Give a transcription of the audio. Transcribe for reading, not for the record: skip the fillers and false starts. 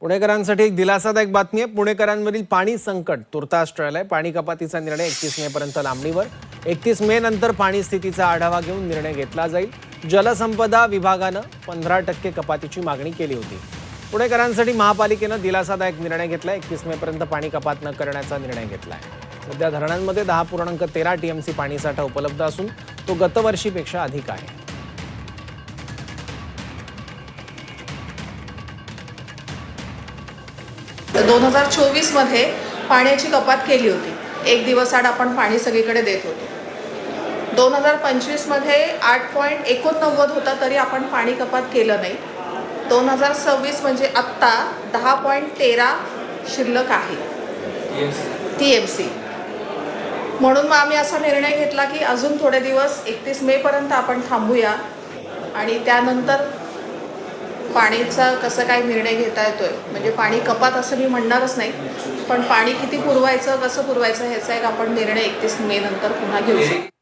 पुणेकरांसाठी एक दिलासादायक बातमी आहे। पुणेकरांवरील पाणी संकट तुर्तास टळलंय। पाणी कपातीचा निर्णय 31 मे पर्यंत लांबणीवर। 31 मे नंतर पाणी स्थितीचा आढावा घेऊन निर्णय घेतला जाईल। जलसंपदा विभागानं 15% कपातीची मागणी केली होती। पुणेकरांसाठी महापालिकेनं दिलासादायक निर्णय घेतलाय। 31 मे पर्यंत पाणी कपात न करण्याचा निर्णय घेतलाय। सध्या धरणांमध्ये 10.13 टीएमसी पाणीसाठा उपलब्ध असून तो गतवर्षीपेक्षा अधिक आहे। 2024 मध्ये पाण्याची कपात केली होती। एक दिवस आड आपण पाणी सगळीकडे देत होतो। 2025 मध्ये 8.89 होता तरी आपण पाणी कपात केलं नाही। 2026 म्हणजे आत्ता 10.13 शिल्लक आहे टीएमसी। म्हणून मग आम्ही असा निर्णय घेतला की अजून थोडे दिवस 31 मे पर्यंत आपण थांबूया आणि त्यानंतर पाणीचा कसं काय निर्णय घेता येतोय, म्हणजे पाणी कपात असं मी म्हणणारच नाही, पण पाणी किती पुरवायचं कसं पुरवायचं ह्याचा एक आपण निर्णय 31 मे नंतर पुन्हा घेऊ शकतो।